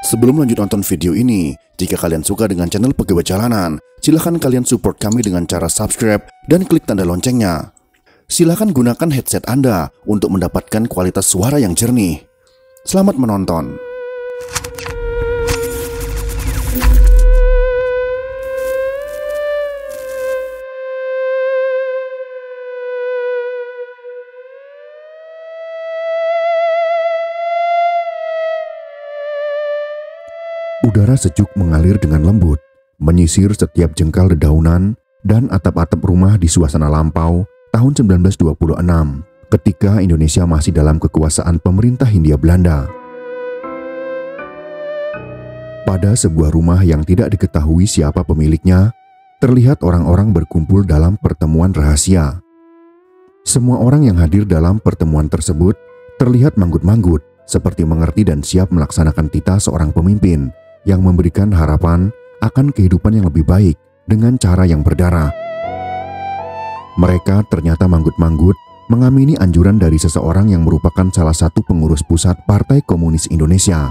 Sebelum lanjut nonton video ini, jika kalian suka dengan channel Pegawai Jalanan, silahkan kalian support kami dengan cara subscribe dan klik tanda loncengnya. Silahkan gunakan headset Anda untuk mendapatkan kualitas suara yang jernih. Selamat menonton. Udara sejuk mengalir dengan lembut, menyisir setiap jengkal dedaunan dan atap-atap rumah di suasana lampau tahun 1926, ketika Indonesia masih dalam kekuasaan pemerintah Hindia Belanda. Pada sebuah rumah yang tidak diketahui siapa pemiliknya, terlihat orang-orang berkumpul dalam pertemuan rahasia. Semua orang yang hadir dalam pertemuan tersebut terlihat manggut-manggut, seperti mengerti dan siap melaksanakan titah seorang pemimpin yang memberikan harapan akan kehidupan yang lebih baik dengan cara yang berdarah. Mereka ternyata manggut-manggut mengamini anjuran dari seseorang yang merupakan salah satu pengurus pusat Partai Komunis Indonesia.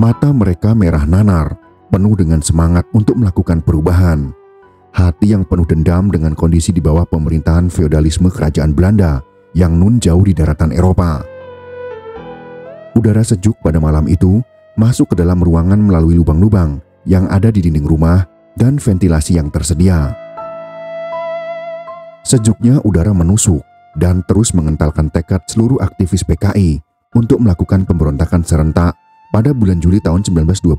Mata mereka merah nanar, penuh dengan semangat untuk melakukan perubahan. Hati yang penuh dendam dengan kondisi di bawah pemerintahan feodalisme kerajaan Belanda yang nun jauh di daratan Eropa. Udara sejuk pada malam itu masuk ke dalam ruangan melalui lubang-lubang yang ada di dinding rumah dan ventilasi yang tersedia. Sejuknya udara menusuk dan terus mengentalkan tekad seluruh aktivis PKI untuk melakukan pemberontakan serentak pada bulan Juli tahun 1926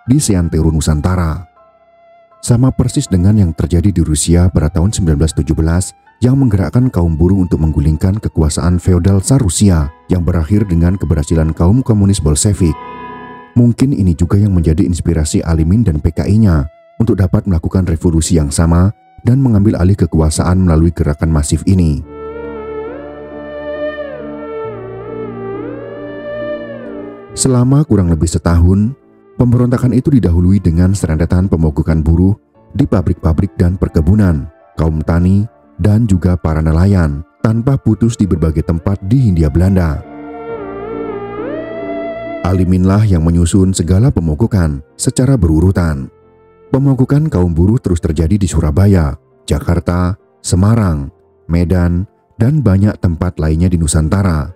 di Seantero, Nusantara. Sama persis dengan yang terjadi di Rusia pada tahun 1917 yang menggerakkan kaum buruh untuk menggulingkan kekuasaan feodal Tsar Rusia yang berakhir dengan keberhasilan kaum komunis Bolshevik. Mungkin ini juga yang menjadi inspirasi Alimin dan PKI-nya untuk dapat melakukan revolusi yang sama dan mengambil alih kekuasaan melalui gerakan masif ini. Selama kurang lebih setahun, pemberontakan itu didahului dengan serentetan pemogokan buruh di pabrik-pabrik dan perkebunan, kaum tani, dan juga para nelayan tanpa putus di berbagai tempat di Hindia Belanda. Aliminlah yang menyusun segala pemogokan secara berurutan. Pemogokan kaum buruh terus terjadi di Surabaya, Jakarta, Semarang, Medan, dan banyak tempat lainnya di Nusantara.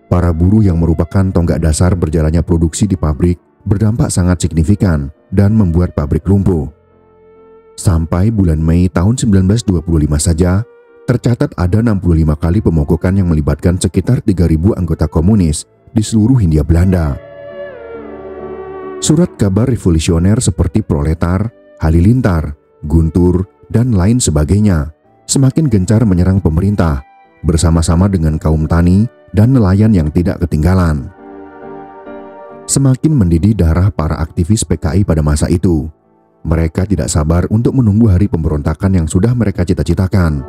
Para buruh yang merupakan tonggak dasar berjalannya produksi di pabrik berdampak sangat signifikan dan membuat pabrik lumpuh. Sampai bulan Mei tahun 1925 saja, tercatat ada 65 kali pemogokan yang melibatkan sekitar 3.000 anggota komunis di seluruh Hindia Belanda. Surat kabar revolusioner seperti Proletar, Halilintar, Guntur, dan lain sebagainya semakin gencar menyerang pemerintah bersama-sama dengan kaum tani dan nelayan yang tidak ketinggalan. Semakin mendidih darah para aktivis PKI pada masa itu. Mereka tidak sabar untuk menunggu hari pemberontakan yang sudah mereka cita-citakan.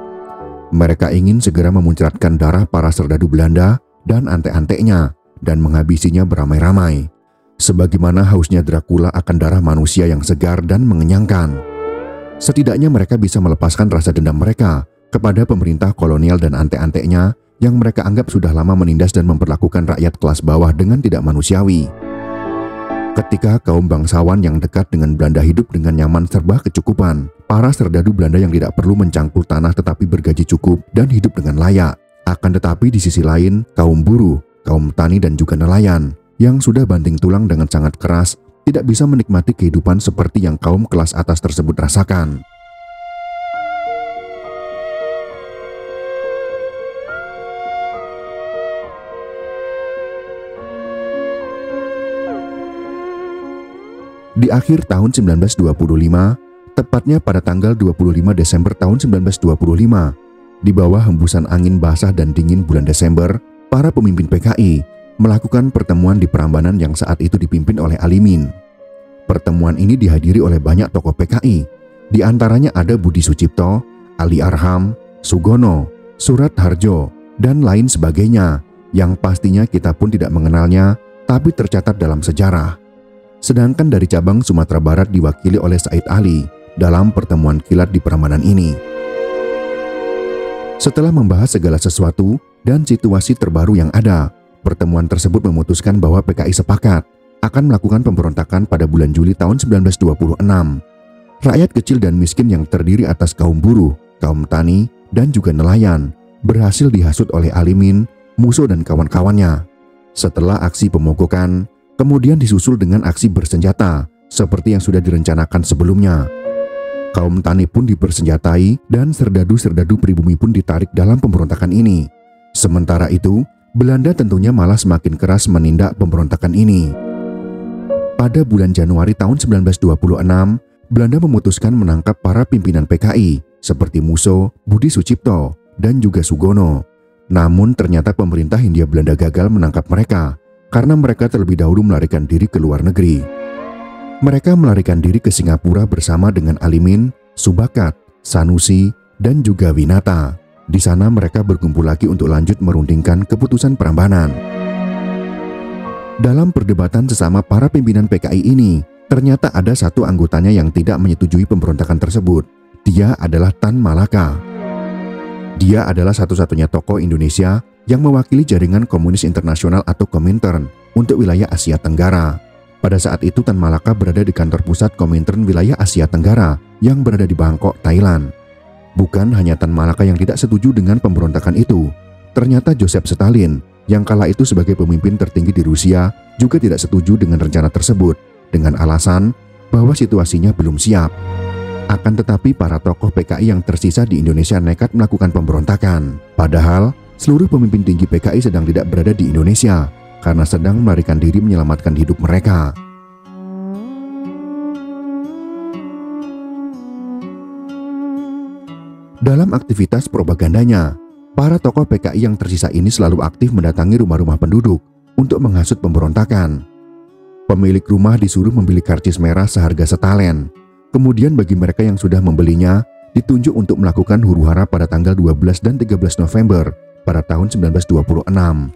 Mereka ingin segera memuncratkan darah para serdadu Belanda dan antek-anteknya dan menghabisinya beramai-ramai. Sebagaimana hausnya Dracula akan darah manusia yang segar dan mengenyangkan. Setidaknya mereka bisa melepaskan rasa dendam mereka kepada pemerintah kolonial dan antek-anteknya yang mereka anggap sudah lama menindas dan memperlakukan rakyat kelas bawah dengan tidak manusiawi. Ketika kaum bangsawan yang dekat dengan Belanda hidup dengan nyaman serba kecukupan, para serdadu Belanda yang tidak perlu mencangkul tanah tetapi bergaji cukup dan hidup dengan layak. Akan tetapi di sisi lain, kaum buruh, kaum tani dan juga nelayan yang sudah banting tulang dengan sangat keras tidak bisa menikmati kehidupan seperti yang kaum kelas atas tersebut rasakan. Di akhir tahun 1925, tepatnya pada tanggal 25 Desember tahun 1925, di bawah hembusan angin basah dan dingin bulan Desember, para pemimpin PKI melakukan pertemuan di Prambanan yang saat itu dipimpin oleh Alimin. Pertemuan ini dihadiri oleh banyak tokoh PKI, di antaranya ada Budi Sucipto, Ali Arham, Sugono, Surat Harjo, dan lain sebagainya, yang pastinya kita pun tidak mengenalnya, tapi tercatat dalam sejarah. Sedangkan dari cabang Sumatera Barat diwakili oleh Said Ali dalam pertemuan kilat di Prambanan ini. Setelah membahas segala sesuatu dan situasi terbaru yang ada, pertemuan tersebut memutuskan bahwa PKI sepakat akan melakukan pemberontakan pada bulan Juli tahun 1926. Rakyat kecil dan miskin yang terdiri atas kaum buruh, kaum tani, dan juga nelayan berhasil dihasut oleh Alimin, Musso, dan kawan-kawannya. Setelah aksi pemogokan, kemudian disusul dengan aksi bersenjata seperti yang sudah direncanakan sebelumnya. Kaum tani pun dipersenjatai dan serdadu-serdadu pribumi pun ditarik dalam pemberontakan ini. Sementara itu, Belanda tentunya malah semakin keras menindak pemberontakan ini. Pada bulan Januari tahun 1926, Belanda memutuskan menangkap para pimpinan PKI seperti Musso, Budi Sucipto, dan juga Sugono. Namun ternyata pemerintah Hindia Belanda gagal menangkap mereka karena mereka terlebih dahulu melarikan diri ke luar negeri. Mereka melarikan diri ke Singapura bersama dengan Alimin, Subakat, Sanusi, dan juga Winata. Di sana mereka berkumpul lagi untuk lanjut merundingkan keputusan Prambanan. Dalam perdebatan sesama para pimpinan PKI ini, ternyata ada satu anggotanya yang tidak menyetujui pemberontakan tersebut. Dia adalah Tan Malaka. Dia adalah satu-satunya tokoh Indonesia yang mewakili jaringan komunis internasional atau Komintern untuk wilayah Asia Tenggara. Pada saat itu Tan Malaka berada di kantor pusat Komintern wilayah Asia Tenggara yang berada di Bangkok, Thailand. Bukan hanya Tan Malaka yang tidak setuju dengan pemberontakan itu. Ternyata Joseph Stalin yang kala itu sebagai pemimpin tertinggi di Rusia juga tidak setuju dengan rencana tersebut dengan alasan bahwa situasinya belum siap. Akan tetapi para tokoh PKI yang tersisa di Indonesia nekat melakukan pemberontakan. Padahal seluruh pemimpin tinggi PKI sedang tidak berada di Indonesia karena sedang melarikan diri menyelamatkan hidup mereka. Dalam aktivitas propagandanya, para tokoh PKI yang tersisa ini selalu aktif mendatangi rumah-rumah penduduk untuk menghasut pemberontakan. Pemilik rumah disuruh membeli karcis merah seharga setalen. Kemudian bagi mereka yang sudah membelinya, ditunjuk untuk melakukan huru-hara pada tanggal 12 dan 13 November pada tahun 1926.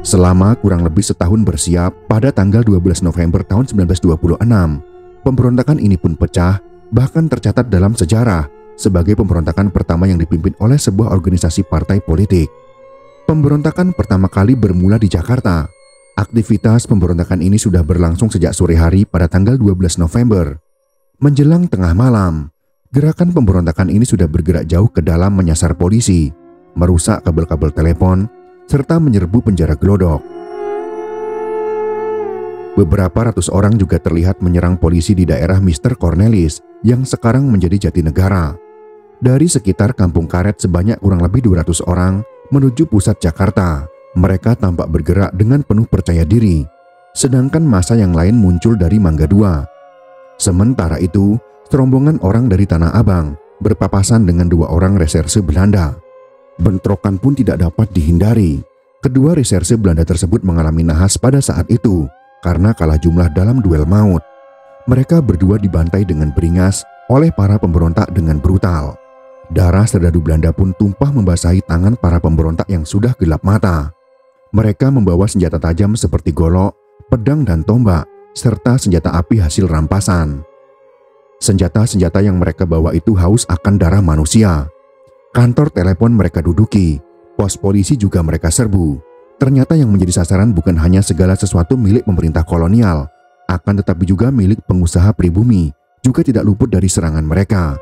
Selama kurang lebih setahun bersiap, pada tanggal 12 November tahun 1926, pemberontakan ini pun pecah, bahkan tercatat dalam sejarah sebagai pemberontakan pertama yang dipimpin oleh sebuah organisasi partai politik. Pemberontakan pertama kali bermula di Jakarta. Aktivitas pemberontakan ini sudah berlangsung sejak sore hari pada tanggal 12 November. Menjelang tengah malam, gerakan pemberontakan ini sudah bergerak jauh ke dalam menyasar polisi, merusak kabel-kabel telepon, serta menyerbu penjara Glodok. Beberapa ratus orang juga terlihat menyerang polisi di daerah Mr. Cornelis yang sekarang menjadi Jatinegara. Dari sekitar Kampung Karet sebanyak kurang lebih 200 orang menuju pusat Jakarta. Mereka tampak bergerak dengan penuh percaya diri, sedangkan massa yang lain muncul dari Mangga II. Sementara itu, serombongan orang dari Tanah Abang berpapasan dengan dua orang reserse Belanda. Bentrokan pun tidak dapat dihindari. Kedua reserse Belanda tersebut mengalami nahas pada saat itu karena kalah jumlah dalam duel maut. Mereka berdua dibantai dengan beringas oleh para pemberontak dengan brutal. Darah serdadu Belanda pun tumpah membasahi tangan para pemberontak yang sudah gelap mata. Mereka membawa senjata tajam seperti golok, pedang dan tombak, serta senjata api hasil rampasan. Senjata-senjata yang mereka bawa itu haus akan darah manusia. Kantor telepon mereka duduki, pos polisi juga mereka serbu. Ternyata yang menjadi sasaran bukan hanya segala sesuatu milik pemerintah kolonial, akan tetapi juga milik pengusaha pribumi, juga tidak luput dari serangan mereka.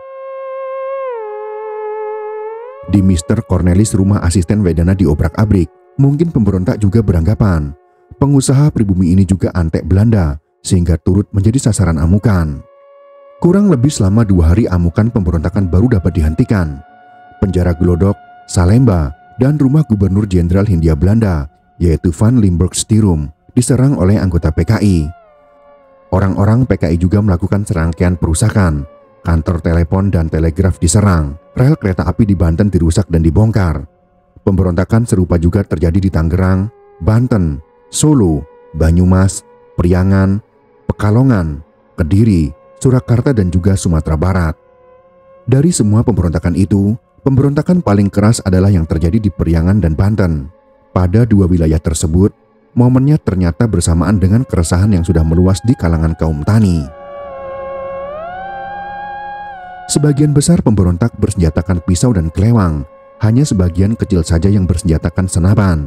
Di Mr. Cornelis, rumah asisten Wedana diobrak-abrik. Mungkin pemberontak juga beranggapan pengusaha pribumi ini juga antek Belanda, sehingga turut menjadi sasaran amukan. Kurang lebih selama 2 hari amukan pemberontakan baru dapat dihentikan. Penjara Glodok, Salemba, dan rumah Gubernur Jenderal Hindia Belanda, yaitu Van Limburg Stirum, diserang oleh anggota PKI. Orang-orang PKI juga melakukan serangkaian perusakan. Kantor telepon dan telegraf diserang, rel kereta api di Banten dirusak dan dibongkar. Pemberontakan serupa juga terjadi di Tangerang, Banten, Solo, Banyumas, Priangan, Pekalongan, Kediri, Surakarta, dan juga Sumatera Barat. Dari semua pemberontakan itu, pemberontakan paling keras adalah yang terjadi di Priangan dan Banten. Pada dua wilayah tersebut, Momennya ternyata bersamaan dengan keresahan yang sudah meluas di kalangan kaum tani. Sebagian besar pemberontak bersenjatakan pisau dan kelewang, hanya sebagian kecil saja yang bersenjatakan senapan.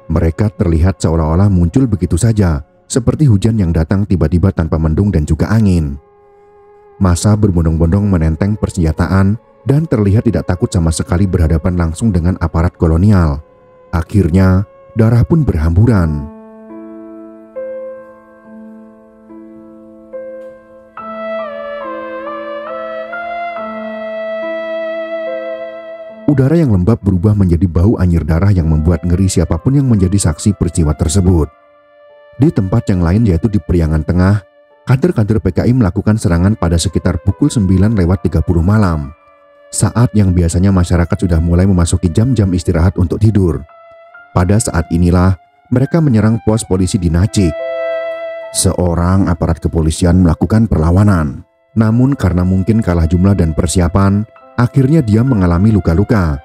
Mereka terlihat seolah-olah muncul begitu saja, seperti hujan yang datang tiba-tiba tanpa mendung dan juga angin. Massa berbondong-bondong menenteng persenjataan dan terlihat tidak takut sama sekali berhadapan langsung dengan aparat kolonial. Akhirnya, darah pun berhamburan. Udara yang lembab berubah menjadi bau anyir darah yang membuat ngeri siapapun yang menjadi saksi peristiwa tersebut. Di tempat yang lain, yaitu di Priangan Tengah, kader-kader PKI melakukan serangan pada sekitar pukul 9:30 malam, saat yang biasanya masyarakat sudah mulai memasuki jam-jam istirahat untuk tidur. Pada saat inilah mereka menyerang pos polisi di Nacik. Seorang aparat kepolisian melakukan perlawanan, namun karena mungkin kalah jumlah dan persiapan, akhirnya dia mengalami luka-luka.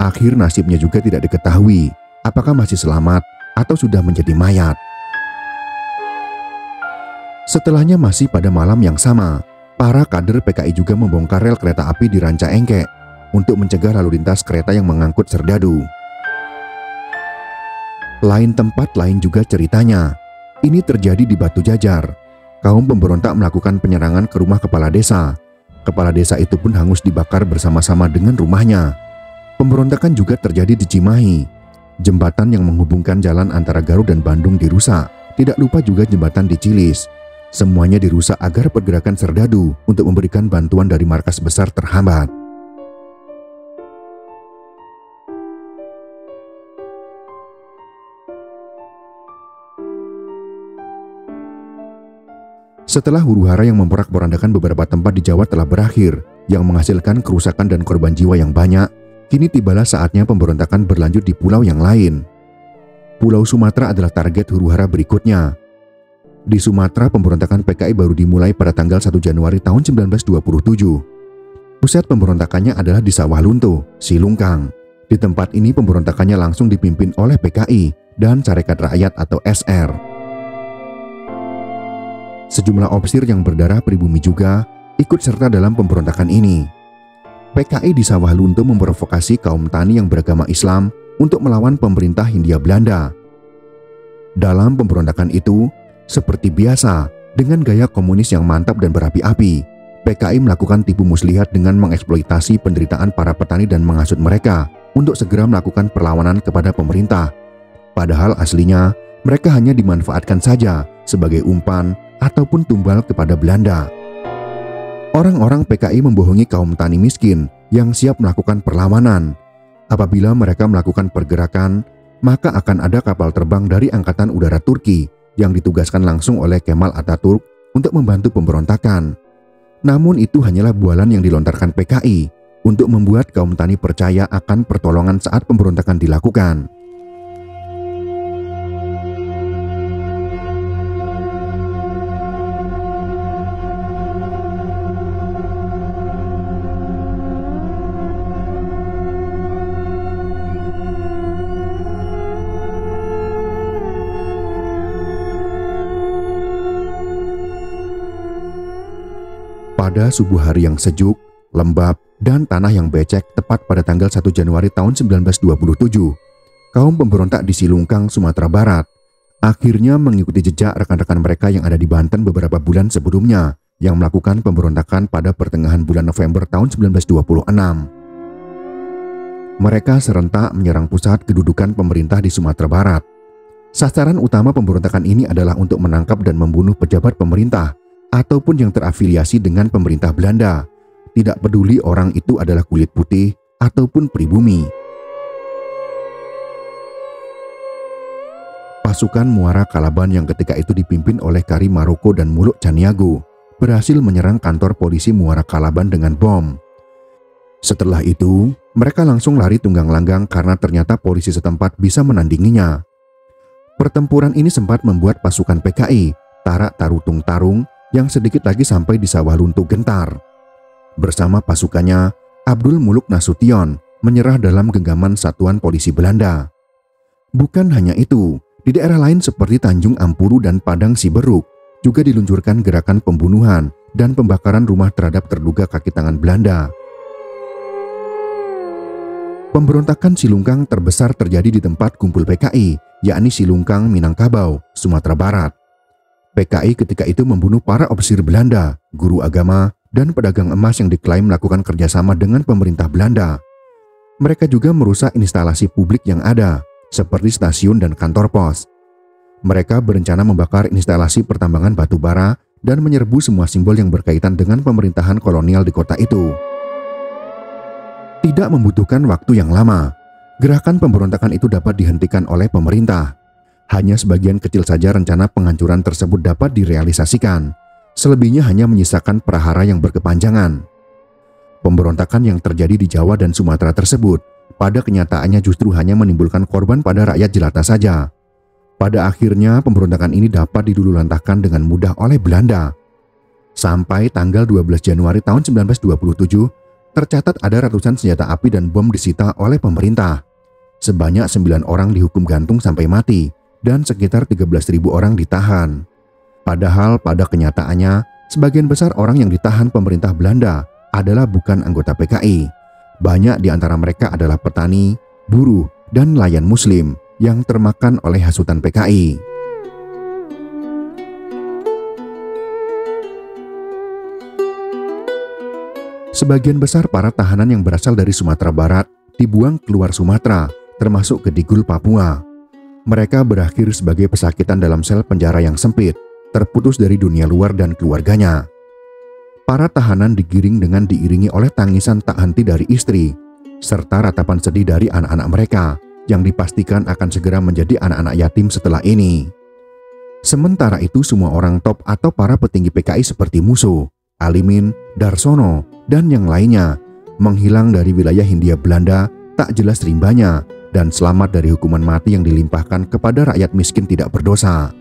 Akhir nasibnya juga tidak diketahui, apakah masih selamat atau sudah menjadi mayat. Setelahnya masih pada malam yang sama, para kader PKI juga membongkar rel kereta api di Ranca Engke untuk mencegah lalu lintas kereta yang mengangkut serdadu. Lain tempat lain juga ceritanya. Ini terjadi di Batu Jajar. Kaum pemberontak melakukan penyerangan ke rumah kepala desa. Kepala desa itu pun hangus dibakar bersama-sama dengan rumahnya. Pemberontakan juga terjadi di Cimahi. Jembatan yang menghubungkan jalan antara Garut dan Bandung dirusak. Tidak lupa juga jembatan di Cilis. Semuanya dirusak agar pergerakan serdadu untuk memberikan bantuan dari markas besar terhambat. Setelah huru-hara yang memporak-porandakan beberapa tempat di Jawa telah berakhir, yang menghasilkan kerusakan dan korban jiwa yang banyak, kini tibalah saatnya pemberontakan berlanjut di pulau yang lain. Pulau Sumatera adalah target huru-hara berikutnya. Di Sumatera, pemberontakan PKI baru dimulai pada tanggal 1 Januari tahun 1927. Pusat pemberontakannya adalah di Sawah Lunto, Silungkang. Di tempat ini pemberontakannya langsung dipimpin oleh PKI dan Sarekat Rakyat atau SR. Sejumlah opsir yang berdarah pribumi juga ikut serta dalam pemberontakan ini. PKI di Sawah Lunto memprovokasi kaum tani yang beragama Islam untuk melawan pemerintah Hindia Belanda. Dalam pemberontakan itu, seperti biasa, dengan gaya komunis yang mantap dan berapi-api, PKI melakukan tipu muslihat dengan mengeksploitasi penderitaan para petani dan menghasut mereka untuk segera melakukan perlawanan kepada pemerintah. Padahal aslinya, mereka hanya dimanfaatkan saja sebagai umpan ataupun tumbal kepada Belanda. Orang-orang PKI membohongi kaum tani miskin yang siap melakukan perlawanan. Apabila mereka melakukan pergerakan, maka akan ada kapal terbang dari Angkatan Udara Turki yang ditugaskan langsung oleh Kemal Atatürk untuk membantu pemberontakan. Namun itu hanyalah bualan yang dilontarkan PKI untuk membuat kaum tani percaya akan pertolongan saat pemberontakan dilakukan. Pada subuh hari yang sejuk, lembab, dan tanah yang becek tepat pada tanggal 1 Januari tahun 1927, kaum pemberontak di Silungkang, Sumatera Barat, akhirnya mengikuti jejak rekan-rekan mereka yang ada di Banten beberapa bulan sebelumnya yang melakukan pemberontakan pada pertengahan bulan November tahun 1926. Mereka serentak menyerang pusat kedudukan pemerintah di Sumatera Barat. Sasaran utama pemberontakan ini adalah untuk menangkap dan membunuh pejabat pemerintah ataupun yang terafiliasi dengan pemerintah Belanda, tidak peduli orang itu adalah kulit putih ataupun pribumi. Pasukan Muara Kalaban yang ketika itu dipimpin oleh Kari Maroko dan Muluk Caniago berhasil menyerang kantor polisi Muara Kalaban dengan bom. Setelah itu, mereka langsung lari tunggang langgang karena ternyata polisi setempat bisa menandinginya. Pertempuran ini sempat membuat pasukan PKI, Tarak Tarutung Tarung, yang sedikit lagi sampai di Sawah Lunto gentar. Bersama pasukannya, Abdul Muluk Nasution menyerah dalam genggaman satuan polisi Belanda. Bukan hanya itu, Di daerah lain seperti Tanjung Ampuru dan Padang Siberuk juga diluncurkan gerakan pembunuhan dan pembakaran rumah terhadap terduga kaki tangan Belanda. Pemberontakan Silungkang terbesar terjadi di tempat kumpul PKI, yakni Silungkang, Minangkabau, Sumatera Barat. PKI ketika itu membunuh para ofisir Belanda, guru agama, dan pedagang emas yang diklaim melakukan kerjasama dengan pemerintah Belanda. Mereka juga merusak instalasi publik yang ada, seperti stasiun dan kantor pos. Mereka berencana membakar instalasi pertambangan batu bara dan menyerbu semua simbol yang berkaitan dengan pemerintahan kolonial di kota itu. Tidak membutuhkan waktu yang lama, gerakan pemberontakan itu dapat dihentikan oleh pemerintah. Hanya sebagian kecil saja rencana penghancuran tersebut dapat direalisasikan. Selebihnya hanya menyisakan prahara yang berkepanjangan. Pemberontakan yang terjadi di Jawa dan Sumatera tersebut pada kenyataannya justru hanya menimbulkan korban pada rakyat jelata saja. Pada akhirnya pemberontakan ini dapat diluluhlantahkan dengan mudah oleh Belanda. Sampai tanggal 12 Januari tahun 1927, tercatat ada ratusan senjata api dan bom disita oleh pemerintah. Sebanyak 9 orang dihukum gantung sampai mati dan sekitar 13.000 orang ditahan. Padahal pada kenyataannya, sebagian besar orang yang ditahan pemerintah Belanda adalah bukan anggota PKI. Banyak di antara mereka adalah petani, buruh, dan nelayan muslim yang termakan oleh hasutan PKI. Sebagian besar para tahanan yang berasal dari Sumatera Barat dibuang keluar Sumatera, termasuk ke Digul, Papua. Mereka berakhir sebagai pesakitan dalam sel penjara yang sempit, terputus dari dunia luar dan keluarganya. Para tahanan digiring dengan diiringi oleh tangisan tak henti dari istri, serta ratapan sedih dari anak-anak mereka yang dipastikan akan segera menjadi anak-anak yatim setelah ini. Sementara itu semua orang top atau para petinggi PKI seperti Musso, Alimin, Darsono, dan yang lainnya menghilang dari wilayah Hindia Belanda tak jelas rimbanya dan selamat dari hukuman mati yang dilimpahkan kepada rakyat miskin tidak berdosa.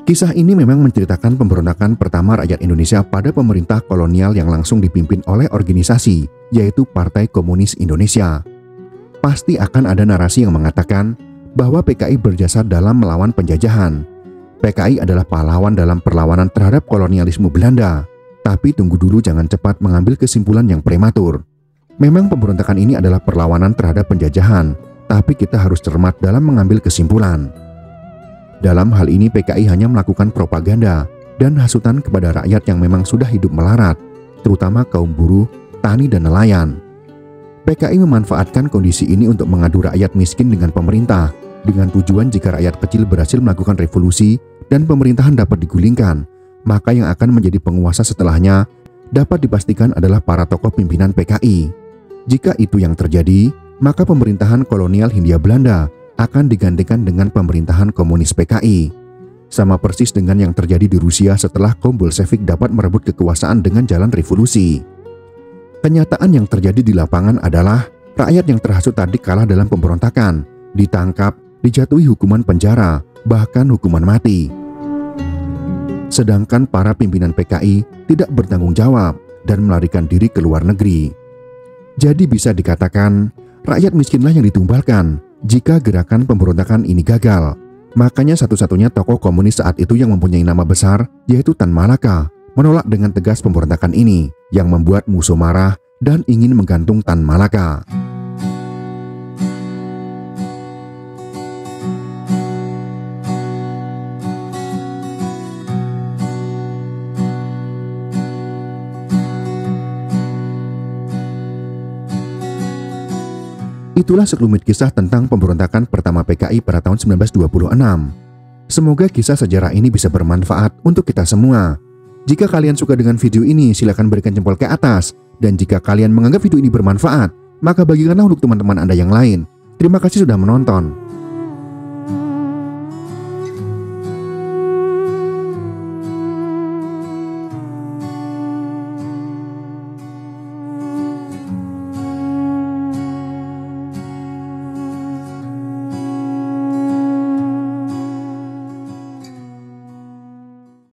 Kisah ini memang menceritakan pemberontakan pertama rakyat Indonesia pada pemerintah kolonial yang langsung dipimpin oleh organisasi, yaitu Partai Komunis Indonesia. Pasti akan ada narasi yang mengatakan bahwa PKI berjasa dalam melawan penjajahan. PKI adalah pahlawan dalam perlawanan terhadap kolonialisme Belanda. Tapi tunggu dulu, jangan cepat mengambil kesimpulan yang prematur. Memang pemberontakan ini adalah perlawanan terhadap penjajahan, tapi kita harus cermat dalam mengambil kesimpulan. Dalam hal ini PKI hanya melakukan propaganda dan hasutan kepada rakyat yang memang sudah hidup melarat, terutama kaum buruh, tani, dan nelayan. PKI memanfaatkan kondisi ini untuk mengadu rakyat miskin dengan pemerintah, dengan tujuan jika rakyat kecil berhasil melakukan revolusi dan pemerintahan dapat digulingkan, maka yang akan menjadi penguasa setelahnya dapat dipastikan adalah para tokoh pimpinan PKI. Jika itu yang terjadi, maka pemerintahan kolonial Hindia Belanda akan digantikan dengan pemerintahan komunis PKI. Sama persis dengan yang terjadi di Rusia setelah kaum Bolshevik dapat merebut kekuasaan dengan jalan revolusi. Kenyataan yang terjadi di lapangan adalah rakyat yang terhasut tadi kalah dalam pemberontakan, ditangkap, dijatuhi hukuman penjara, bahkan hukuman mati. Sedangkan para pimpinan PKI tidak bertanggung jawab dan melarikan diri ke luar negeri. Jadi bisa dikatakan, rakyat miskinlah yang ditumbalkan jika gerakan pemberontakan ini gagal. Makanya satu-satunya tokoh komunis saat itu yang mempunyai nama besar, yaitu Tan Malaka, menolak dengan tegas pemberontakan ini, yang membuat Musso marah dan ingin menggantung Tan Malaka. Itulah sekelumit kisah tentang pemberontakan pertama PKI pada tahun 1926. Semoga kisah sejarah ini bisa bermanfaat untuk kita semua. Jika kalian suka dengan video ini, silakan berikan jempol ke atas. Dan jika kalian menganggap video ini bermanfaat, maka bagikanlah untuk teman-teman Anda yang lain. Terima kasih sudah menonton.